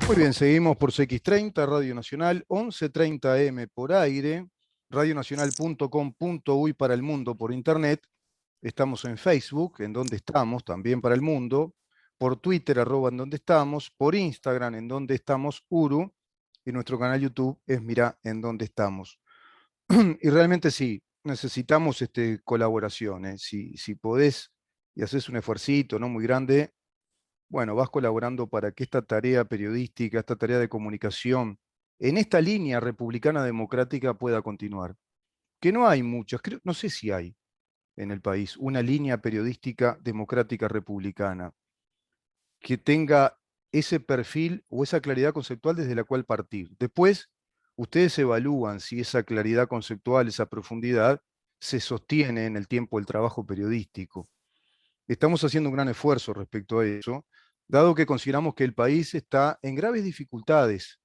Muy bien, seguimos por CX30, Radio Nacional, 11:30 AM por aire, radionacional.com.uy para el mundo por internet. Estamos en Facebook, en donde estamos, también para el mundo, por Twitter, @en donde estamos, por Instagram, en donde estamos, Uru, y nuestro canal YouTube es Mirá en donde estamos. Y realmente sí, necesitamos colaboraciones. Si podés y haces un esfuercito no muy grande, bueno, vas colaborando para que esta tarea periodística, esta tarea de comunicación, en esta línea republicana democrática pueda continuar. Que no hay muchas, no sé si hay en el país una línea periodística democrática republicana que tenga ese perfil o esa claridad conceptual desde la cual partir. Después, ustedes evalúan si esa claridad conceptual, esa profundidad, se sostiene en el tiempo del trabajo periodístico. Estamos haciendo un gran esfuerzo respecto a eso, dado que consideramos que el país está en graves dificultades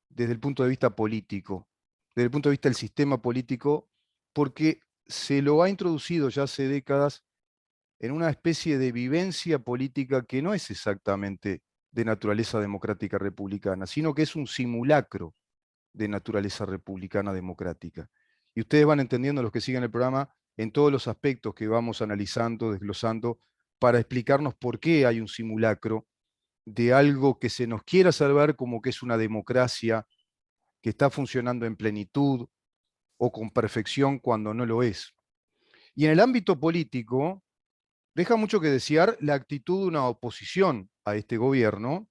desde el punto de vista político, desde el punto de vista del sistema político, porque se lo ha introducido ya hace décadas en una especie de vivencia política que no es exactamente de naturaleza democrática republicana, sino que es un simulacro de naturaleza republicana democrática. Y ustedes van entendiendo, los que siguen el programa, en todos los aspectos que vamos analizando, desglosando, para explicarnos por qué hay un simulacro de algo que se nos quiera salvar como que es una democracia que está funcionando en plenitud o con perfección cuando no lo es. Y en el ámbito político, deja mucho que desear la actitud de una oposición a este gobierno,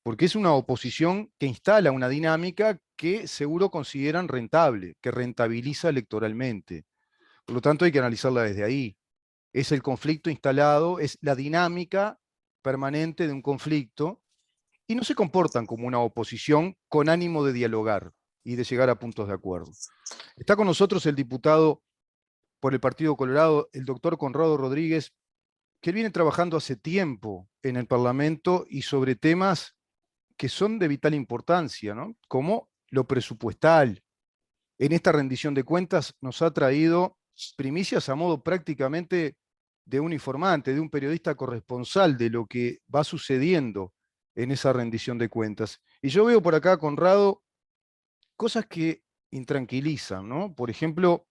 porque es una oposición que instala una dinámica que seguro consideran rentable, que rentabiliza electoralmente. Por lo tanto, hay que analizarla desde ahí. Es el conflicto instalado, es la dinámica permanente de un conflicto, y no se comportan como una oposición con ánimo de dialogar y de llegar a puntos de acuerdo. Está con nosotros el diputado por el Partido Colorado, el doctor Conrado Rodríguez, que él viene trabajando hace tiempo en el Parlamento y sobre temas que son de vital importancia, ¿no? Como lo presupuestal. En esta rendición de cuentas nos ha traído primicias a modo prácticamente de un informante, de un periodista corresponsal de lo que va sucediendo en esa rendición de cuentas. Y yo veo por acá, Conrado, cosas que intranquilizan, ¿no? Por ejemplo,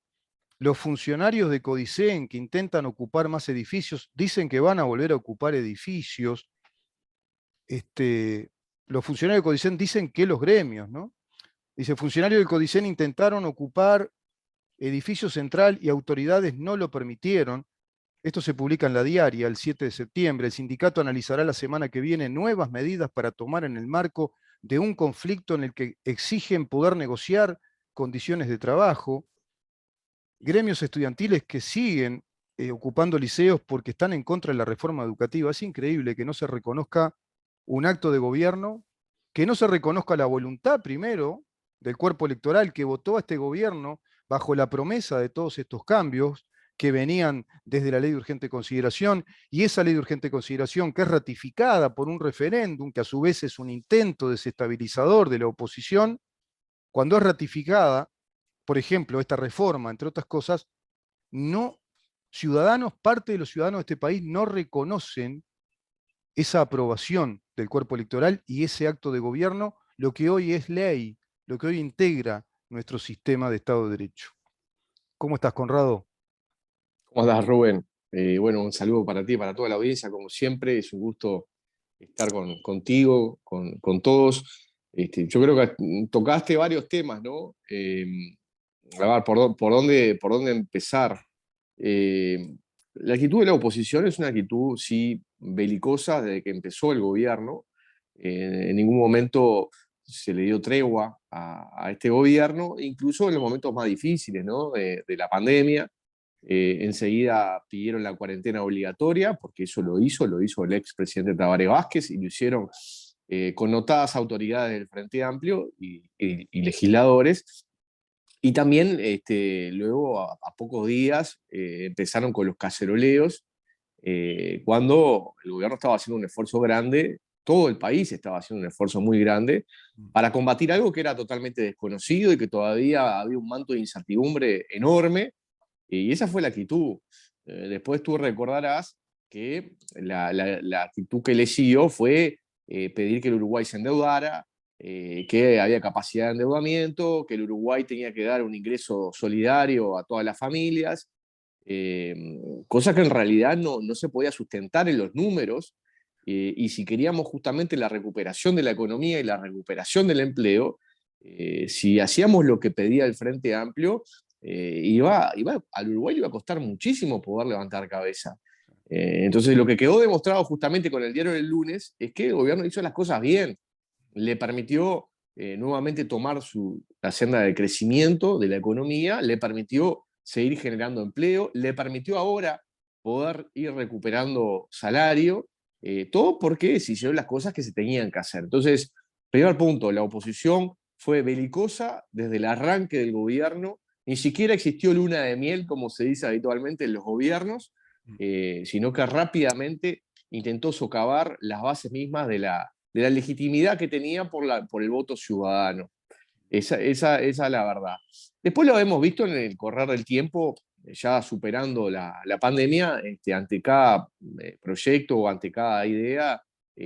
los funcionarios de Codicen que intentan ocupar más edificios, dicen que van a volver a ocupar edificios. Este, los funcionarios de Codicen dicen que los gremios, ¿no? Dice, funcionarios del Codicen intentaron ocupar edificio central y autoridades no lo permitieron. Esto se publica en La Diaria el 7 de septiembre. El sindicato analizará la semana que viene nuevas medidas para tomar en el marco de un conflicto en el que exigen poder negociar condiciones de trabajo. Gremios estudiantiles que siguen ocupando liceos porque están en contra de la reforma educativa. Es increíble que no se reconozca un acto de gobierno, que no se reconozca la voluntad primero del cuerpo electoral que votó a este gobierno bajo la promesa de todos estos cambios que venían desde la ley de urgente consideración, y esa ley de urgente consideración que es ratificada por un referéndum, que a su vez es un intento desestabilizador de la oposición, cuando es ratificada, por ejemplo, esta reforma, entre otras cosas, no ciudadanos, parte de los ciudadanos de este país no reconocen esa aprobación del cuerpo electoral y ese acto de gobierno, lo que hoy es ley, lo que hoy integra nuestro sistema de Estado de Derecho. ¿Cómo estás, Conrado? ¿Cómo andás, Rubén? Bueno, un saludo para ti, para toda la audiencia, como siempre. Es un gusto estar contigo, con todos. Yo creo que tocaste varios temas, ¿no? A ver, ¿por dónde empezar? Eh, la actitud de la oposición es una actitud, sí, belicosa desde que empezó el gobierno. En ningún momento se le dio tregua a este gobierno, incluso en los momentos más difíciles, ¿no? De la pandemia. Enseguida pidieron la cuarentena obligatoria, porque eso lo hizo el expresidente Tabaré Vázquez, y lo hicieron connotadas autoridades del Frente Amplio y legisladores. Y también luego, a pocos días, empezaron con los caceroleos, cuando el gobierno estaba haciendo un esfuerzo grande, todo el país estaba haciendo un esfuerzo muy grande para combatir algo que era totalmente desconocido y que todavía había un manto de incertidumbre enorme, y esa fue la actitud. Después tú recordarás que la actitud que le siguió fue pedir que el Uruguay se endeudara, que había capacidad de endeudamiento, que el Uruguay tenía que dar un ingreso solidario a todas las familias, cosa que en realidad no se podía sustentar en los números, y si queríamos justamente la recuperación de la economía y la recuperación del empleo, si hacíamos lo que pedía el Frente Amplio, al Uruguay le iba a costar muchísimo poder levantar cabeza. Entonces lo que quedó demostrado justamente con el diario del lunes es que el gobierno hizo las cosas bien, le permitió nuevamente tomar la senda de crecimiento de la economía, le permitió seguir generando empleo, le permitió ahora poder ir recuperando salario, todo porque se hicieron las cosas que se tenían que hacer. Entonces, primer punto, la oposición fue belicosa desde el arranque del gobierno, ni siquiera existió luna de miel, como se dice habitualmente en los gobiernos, sino que rápidamente intentó socavar las bases mismas de la legitimidad que tenía por el voto ciudadano. Esa es la verdad. Después lo hemos visto en el correr del tiempo, ya superando la pandemia, ante cada proyecto o ante cada idea,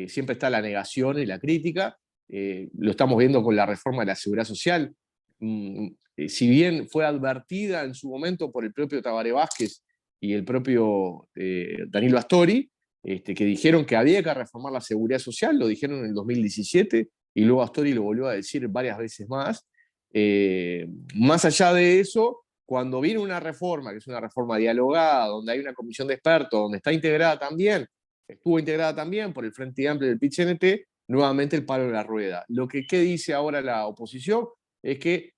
siempre está la negación y la crítica. Lo estamos viendo con la reforma de la Seguridad Social. Si bien fue advertida en su momento por el propio Tabaré Vázquez y el propio Danilo Astori, que dijeron que había que reformar la Seguridad Social, lo dijeron en el 2017, y luego Astori lo volvió a decir varias veces más. Más allá de eso, cuando viene una reforma, que es una reforma dialogada, donde hay una comisión de expertos, donde estuvo integrada también por el Frente Amplio del PIT-CNT, nuevamente el palo de la rueda. ¿Qué dice ahora la oposición? Es que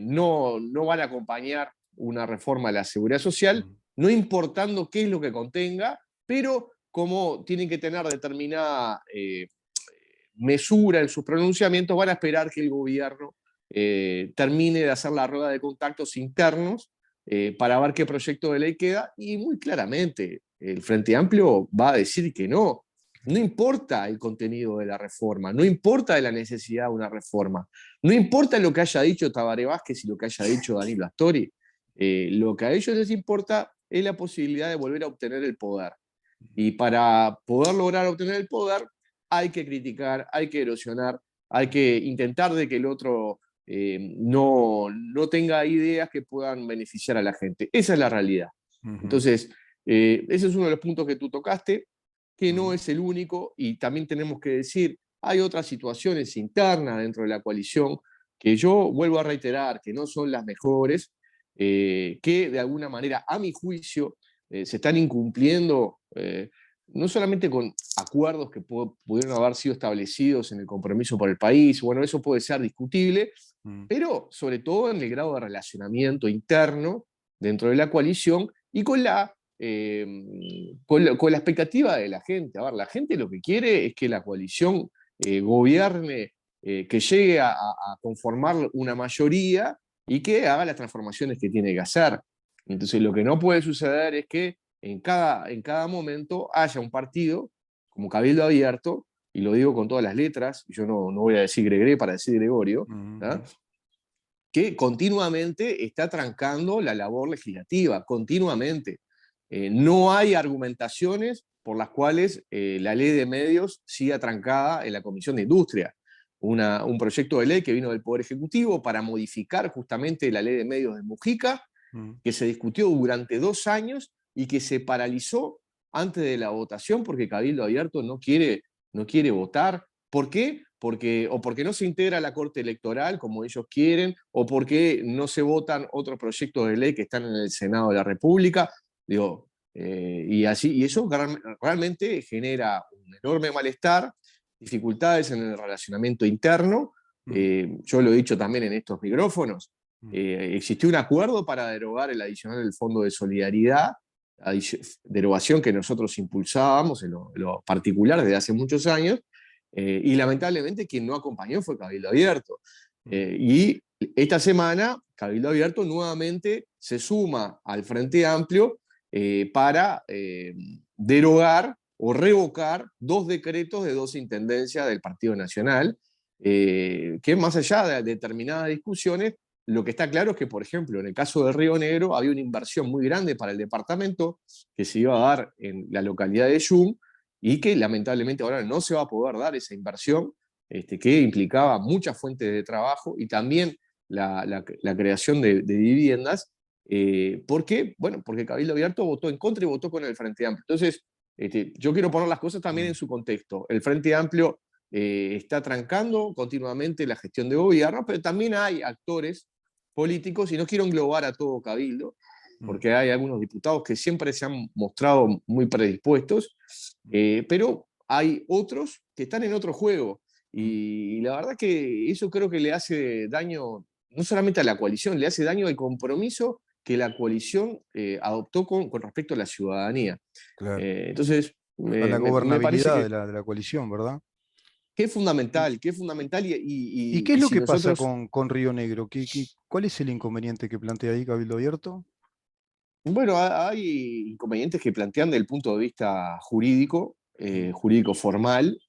no van a acompañar una reforma de la Seguridad Social, no importando qué es lo que contenga, pero como tienen que tener determinada mesura en sus pronunciamientos, van a esperar que el gobierno termine de hacer la rueda de contactos internos para ver qué proyecto de ley queda, y muy claramente el Frente Amplio va a decir que no. No importa el contenido de la reforma, no importa la necesidad de una reforma, no importa lo que haya dicho Tabaré Vázquez y lo que haya dicho Danilo Astori, lo que a ellos les importa es la posibilidad de volver a obtener el poder. Y para poder lograr obtener el poder hay que criticar, hay que erosionar, hay que intentar de que el otro no tenga ideas que puedan beneficiar a la gente. Esa es la realidad. Entonces, ese es uno de los puntos que tú tocaste, que no es el único, y también tenemos que decir, hay otras situaciones internas dentro de la coalición que yo vuelvo a reiterar que no son las mejores, que de alguna manera, a mi juicio, se están incumpliendo, no solamente con acuerdos que pudieron haber sido establecidos en el compromiso por el país, bueno, eso puede ser discutible, pero sobre todo en el grado de relacionamiento interno dentro de la coalición y con la expectativa de la gente. A ver, la gente lo que quiere es que la coalición gobierne, que llegue a conformar una mayoría y que haga las transformaciones que tiene que hacer. Entonces, lo que no puede suceder es que en cada momento haya un partido como Cabildo Abierto, y lo digo con todas las letras, yo no voy a decir Gregre para decir Gregorio, ¿no? Que continuamente está trancando la labor legislativa, continuamente. No hay argumentaciones por las cuales la ley de medios siga trancada en la Comisión de Industria. Un proyecto de ley que vino del Poder Ejecutivo para modificar justamente la ley de medios de Mujica, que se discutió durante 2 años y que se paralizó antes de la votación porque Cabildo Abierto no quiere votar. ¿Por qué? Porque no se integra a la Corte Electoral como ellos quieren, o porque no se votan otros proyectos de ley que están en el Senado de la República. Digo, y eso realmente genera un enorme malestar, dificultades en el relacionamiento interno. Yo lo he dicho también en estos micrófonos. Existió un acuerdo para derogar el adicional del Fondo de Solidaridad, derogación que nosotros impulsábamos en lo particular desde hace muchos años, y lamentablemente quien no acompañó fue Cabildo Abierto. Y esta semana Cabildo Abierto nuevamente se suma al Frente Amplio para derogar o revocar 2 decretos de 2 intendencias del Partido Nacional, que más allá de determinadas discusiones, lo que está claro es que, por ejemplo, en el caso de Río Negro había una inversión muy grande para el departamento que se iba a dar en la localidad de Yum, y que lamentablemente ahora no se va a poder dar esa inversión, que implicaba muchas fuentes de trabajo y también la creación de viviendas. ¿Por qué? Bueno, porque Cabildo Abierto votó en contra y votó con el Frente Amplio. Entonces, yo quiero poner las cosas también en su contexto. El Frente Amplio está trancando continuamente la gestión de gobierno, pero también hay actores políticos, y no quiero englobar a todo Cabildo, porque hay algunos diputados que siempre se han mostrado muy predispuestos, pero hay otros que están en otro juego. Y la verdad que eso creo que le hace daño no solamente a la coalición, le hace daño al compromiso que la coalición adoptó con respecto a la ciudadanía. Claro. Entonces, A la me parece gobernabilidad que, de la coalición, ¿verdad? que es fundamental ¿Y qué es y lo si que pasa nosotros. con Río Negro? ¿Cuál es el inconveniente que plantea ahí Cabildo Abierto? Bueno, hay inconvenientes que plantean desde el punto de vista jurídico, Mm, jurídico formal,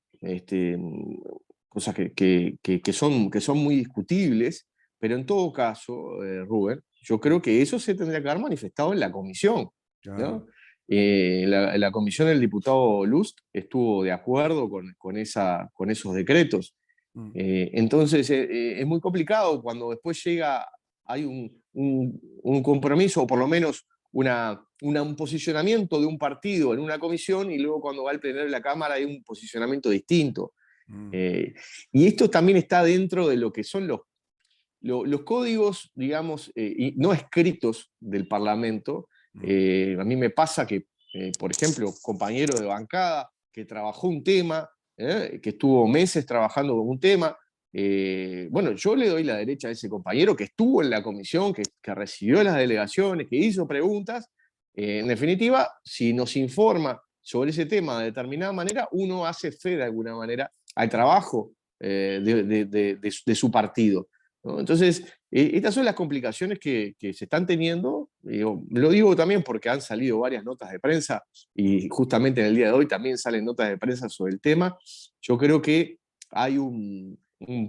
cosas que son muy discutibles, pero en todo caso, Rubén, yo mm, creo que eso se tendría que haber manifestado en la comisión, claro. ¿no? La comisión del diputado Lust estuvo de acuerdo con esos decretos. Mm, Entonces, es muy complicado cuando después hay un compromiso, o por lo menos un posicionamiento de un partido en una comisión, y luego cuando va al plenario de la Cámara hay un posicionamiento distinto. mm, Eh, y esto también está dentro de lo que son los códigos, digamos, y no escritos del Parlamento. mm, A mí me pasa que, por ejemplo, compañero de bancada que trabajó un tema, que estuvo meses trabajando con un tema, bueno, yo le doy la derecha a ese compañero que estuvo en la comisión, que recibió las delegaciones, que hizo preguntas. En definitiva, si nos informa sobre ese tema de determinada manera, uno hace fe de alguna manera al trabajo de su partido, ¿no? Entonces, estas son las complicaciones que se están teniendo. Lo digo también porque han salido varias notas de prensa, y justamente en el día de hoy también salen notas de prensa sobre el tema. Yo creo que hay un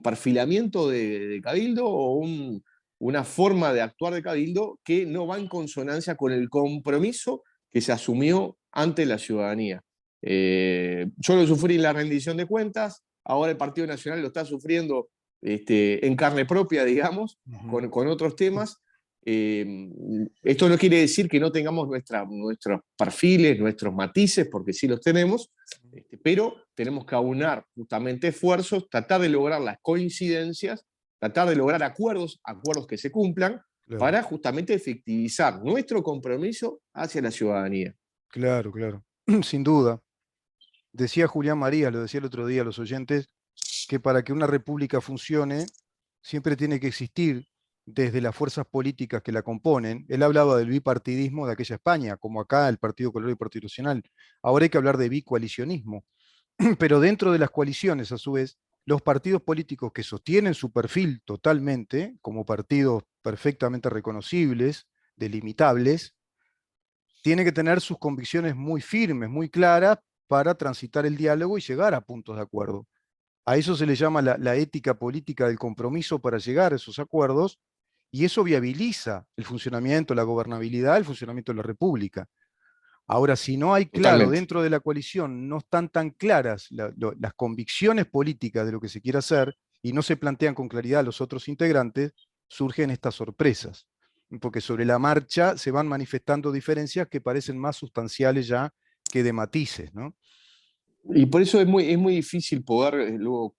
perfilamiento de Cabildo, o una forma de actuar de Cabildo que no va en consonancia con el compromiso que se asumió ante la ciudadanía. Yo lo sufrí en la rendición de cuentas, ahora el Partido Nacional lo está sufriendo en carne propia, digamos, ujú. con otros temas. Eh, Esto no quiere decir que no tengamos nuestros perfiles, nuestros matices, porque sí los tenemos, pero tenemos que aunar justamente esfuerzos, tratar de lograr las coincidencias, tratar de lograr acuerdos que se cumplan, Claro, para justamente efectivizar nuestro compromiso hacia la ciudadanía. claro, claro. Sin duda. Decía Julián María, lo decía el otro día a los oyentes, que para que una república funcione, siempre tiene que existir desde las fuerzas políticas que la componen. Él hablaba del bipartidismo de aquella España, como acá el Partido Colorado y el Partido Nacional. Ahora hay que hablar de bicoalicionismo. Pero dentro de las coaliciones, a su vez, los partidos políticos que sostienen su perfil totalmente, como partidos perfectamente reconocibles, delimitables, tienen que tener sus convicciones muy firmes, muy claras para transitar el diálogo y llegar a puntos de acuerdo. A eso se le llama la ética política del compromiso para llegar a esos acuerdos, y eso viabiliza el funcionamiento, la gobernabilidad, el funcionamiento de la República. Ahora, si no hay claro Totalmente. dentro de la coalición, no están tan claras las convicciones políticas de lo que se quiere hacer y no se plantean con claridad los otros integrantes, surgen estas sorpresas, porque sobre la marcha se van manifestando diferencias que parecen más sustanciales ya que de matices, ¿no? Y por eso es muy difícil poder luego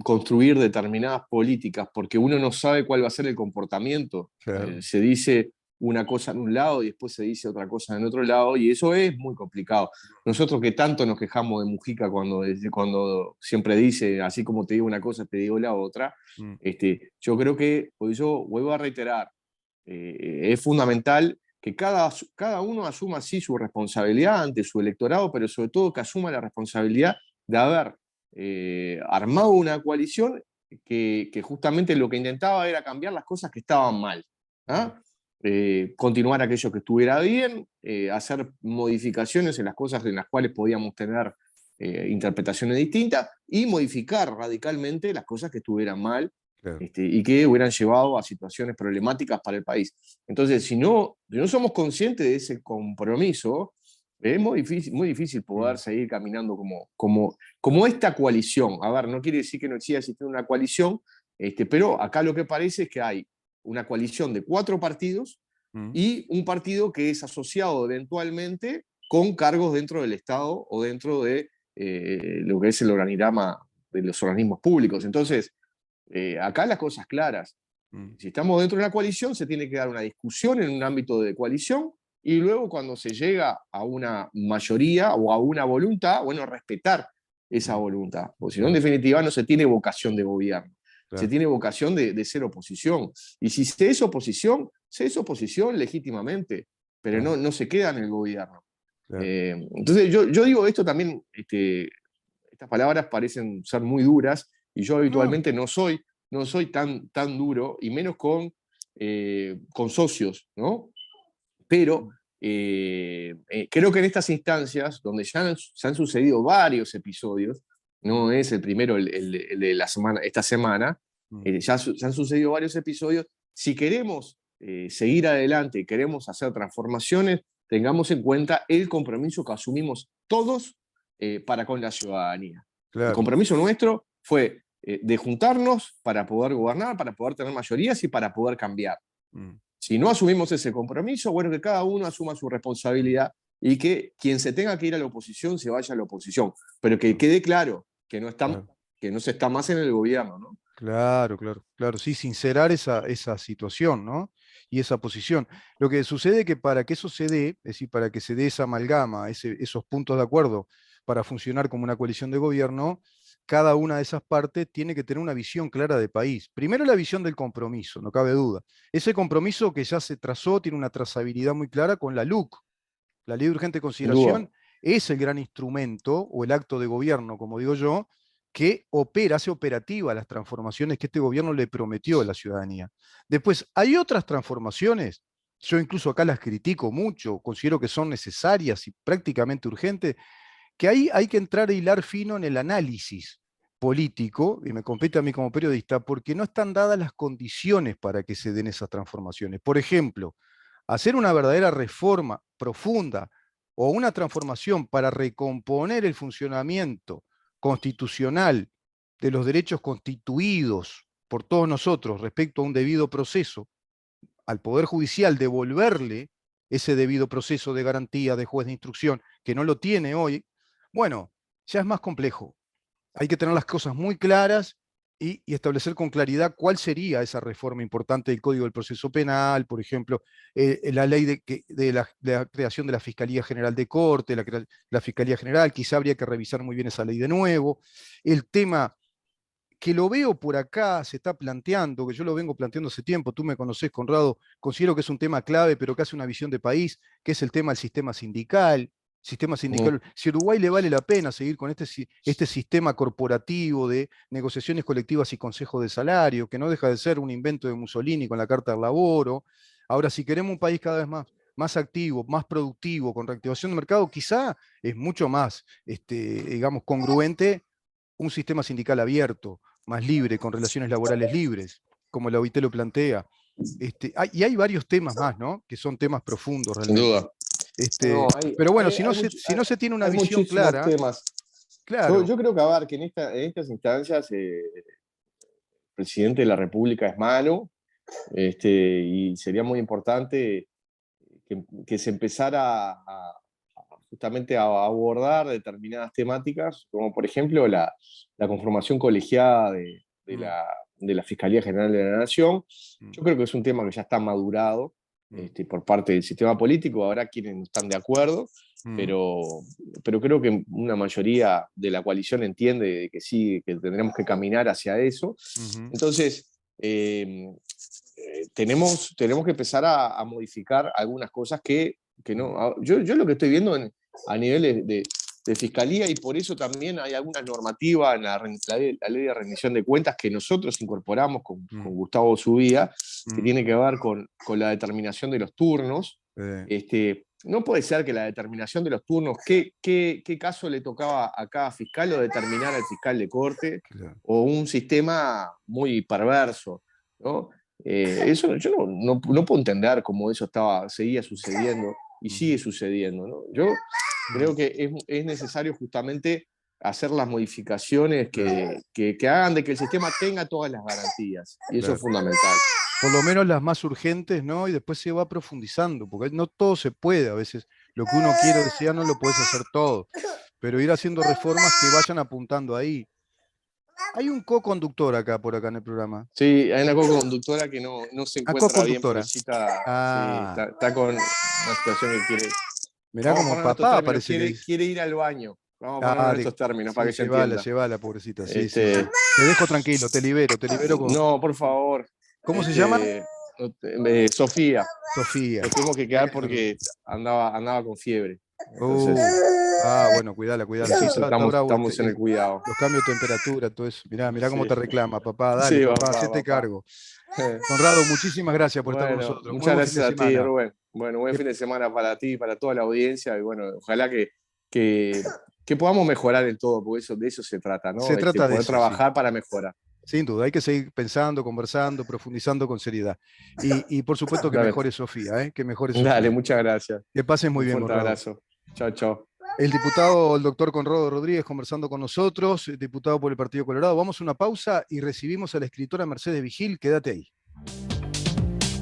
construir determinadas políticas, porque uno no sabe cuál va a ser el comportamiento. Claro. Se dice una cosa en un lado y después se dice otra cosa en otro lado, y eso es muy complicado. Nosotros que tanto nos quejamos de Mujica cuando siempre dice, así como te digo una cosa, te digo la otra, Mm, yo creo que, pues yo vuelvo a reiterar, es fundamental que cada uno asuma sí su responsabilidad ante su electorado, pero sobre todo que asuma la responsabilidad de haber armado una coalición que justamente lo que intentaba era cambiar las cosas que estaban mal. mm, ¿Ah? Continuar aquello que estuviera bien, hacer modificaciones en las cosas en las cuales podíamos tener interpretaciones distintas, y modificar radicalmente las cosas que estuvieran mal, claro. y que hubieran llevado a situaciones problemáticas para el país. Entonces, si no somos conscientes de ese compromiso, Es muy difícil poder seguir caminando como esta coalición. A ver, no quiere decir que no siga existiendo una coalición, pero acá lo que parece es que hay una coalición de 4 partidos y un partido que es asociado eventualmente con cargos dentro del Estado o dentro de lo que es el organigrama de los organismos públicos. Entonces, acá las cosas claras. Si estamos dentro de una coalición, se tiene que dar una discusión en un ámbito de coalición y luego cuando se llega a una mayoría o a una voluntad, bueno, respetar esa voluntad. Porque si no, en definitiva, no se tiene vocación de gobierno. Se tiene vocación de ser oposición. Y si se es oposición legítimamente, pero no se queda en el gobierno. Entonces yo digo esto también, estas palabras parecen ser muy duras y yo No, habitualmente no soy tan duro y menos con socios, ¿no? Pero creo que en estas instancias, donde se han sucedido varios episodios, no es el primero el de esta semana, se han sucedido varios episodios. Si queremos seguir adelante, queremos hacer transformaciones, tengamos en cuenta el compromiso que asumimos todos para con la ciudadanía. El claro. compromiso nuestro fue de juntarnos para poder gobernar, para poder tener mayorías y para poder cambiar. Si no asumimos ese compromiso, bueno, que cada uno asuma su responsabilidad y que quien se tenga que ir a la oposición se vaya a la oposición, pero que quede claro que Claro. que no se está más en el gobierno, ¿no? Claro, claro, claro, sí, sincerar esa situación, ¿no? Y esa posición. Lo que sucede es que para que eso se dé, es decir, para que se dé esa amalgama, esos puntos de acuerdo para funcionar como una coalición de gobierno, cada una de esas partes tiene que tener una visión clara de país. Primero la visión del compromiso, no cabe duda. Ese compromiso que ya se trazó tiene una trazabilidad muy clara con la LUC. La Ley de Urgente Sin duda. Consideración es el gran instrumento o el acto de gobierno, como digo yo, que hace operativa las transformaciones que este gobierno le prometió a la ciudadanía. Después, hay otras transformaciones, yo incluso acá las critico mucho, considero que son necesarias y prácticamente urgentes, que ahí hay que entrar a hilar fino en el análisis político, y me compete a mí como periodista, porque no están dadas las condiciones para que se den esas transformaciones. Por ejemplo, hacer una verdadera reforma profunda o una transformación para recomponer el funcionamiento constitucional de los derechos constituidos por todos nosotros respecto a un debido proceso, al Poder Judicial devolverle ese debido proceso de garantía de juez de instrucción, que no lo tiene hoy, bueno, ya es más complejo. Hay que tener las cosas muy claras y establecer con claridad cuál sería esa reforma importante del Código del Proceso Penal, por ejemplo, la ley de la creación de la Fiscalía General de Corte, la Fiscalía General, quizá habría que revisar muy bien esa ley de nuevo. El tema que lo veo por acá, se está planteando, que yo lo vengo planteando hace tiempo, tú me conocés, Conrado, considero que es un tema clave, pero que hace una visión de país, que es el tema del sistema sindical. Sistema sindical. Si a Uruguay le vale la pena seguir con este sistema corporativo de negociaciones colectivas y consejos de salario, que no deja de ser un invento de Mussolini con la Carta del Laboro. Ahora, si queremos un país cada vez más activo, más productivo, con reactivación de mercado, quizá es mucho más, digamos, congruente un sistema sindical abierto, más libre, con relaciones laborales libres, como la OIT lo plantea. Y hay varios temas más, ¿no? Que son temas profundos Sin realmente. duda. No, Pero bueno, si no se tiene una hay visión muchísimos clara, temas. claro. Yo creo que, a ver, que en estas instancias el presidente de la República es malo, y sería muy importante que se empezara justamente a abordar determinadas temáticas, como por ejemplo la conformación colegiada Mm, de la Fiscalía General de la Nación. mm, Yo creo que es un tema que ya está madurado mm, por parte del sistema político, habrá quienes no están de acuerdo, mm, pero, pero creo que una mayoría de la coalición entiende que sí, que tendremos que caminar hacia eso. ujú, Entonces, tenemos que empezar a modificar algunas cosas que mm, no. Yo lo que estoy viendo a nivel de fiscalía, y por eso también hay alguna normativa en la ley de rendición de cuentas que nosotros incorporamos con mm, Gustavo Subía, que mm, tiene que ver con la determinación de los turnos. eh, No puede ser que la determinación de los turnos, qué caso le tocaba a cada fiscal o determinar al fiscal de corte, claro, o un sistema muy perverso, ¿no? Eso yo no puedo entender cómo eso seguía sucediendo y ujú, sigue sucediendo, ¿no? Yo creo que es necesario justamente hacer las modificaciones que hagan de que el sistema tenga todas las garantías. Y eso Claro. es fundamental. Por lo menos las más urgentes, ¿no? Y después se va profundizando, porque no todo se puede a veces. Lo que uno quiere desear no lo puedes hacer todo, pero ir haciendo reformas que vayan apuntando ahí. Hay un co-conductor acá, por acá en el programa. Sí, hay una co-conductora que no se Ah, encuentra bien, co-conductora. pobrecita. Sí, Ah, está con una situación que quiere. mirá Vamos a como poner estos papá términos, parece que dice. quiere ir al baño. Vamos a ponerlo Ah, en estos términos para sí, que se entienda. llévala, pobrecita. Sí, sí, Este, sí. Te dejo tranquilo, te libero con. no, por favor. ¿Cómo se llama? Sofía. Sofía. Nos tuvimos que quedar Bueno. porque andaba con fiebre. Entonces, Bueno, cuidala. Sí, entonces está bravo estamos en el cuidado. los cambios de temperatura, todo eso. Mirá cómo Sí, te reclama, papá. Dale, sí, papá, papá, hacete papá. cargo. Conrado, muchísimas gracias por estar con Bueno, nosotros. Muy muchas buen fin de gracias a ti, semana. Rubén. Bueno, buen Que- fin de semana para ti, para toda la audiencia. Y bueno, ojalá que, que podamos mejorar en todo, porque de eso se trata, ¿no? Se trata de Poder eso, sí. trabajar para mejorar. Sin duda, hay que seguir pensando, conversando, profundizando con seriedad. Y por supuesto que Exactamente. mejore Sofía, ¿eh? Que mejore Dale, Sofía. muchas gracias. Que pases muy Un bien, fuerte Conrado. abrazo. Chao, chao. El diputado, el doctor Conrado Rodríguez, conversando con nosotros, diputado por el Partido Colorado. Vamos a una pausa y recibimos a la escritora Mercedes Vigil. Quédate ahí.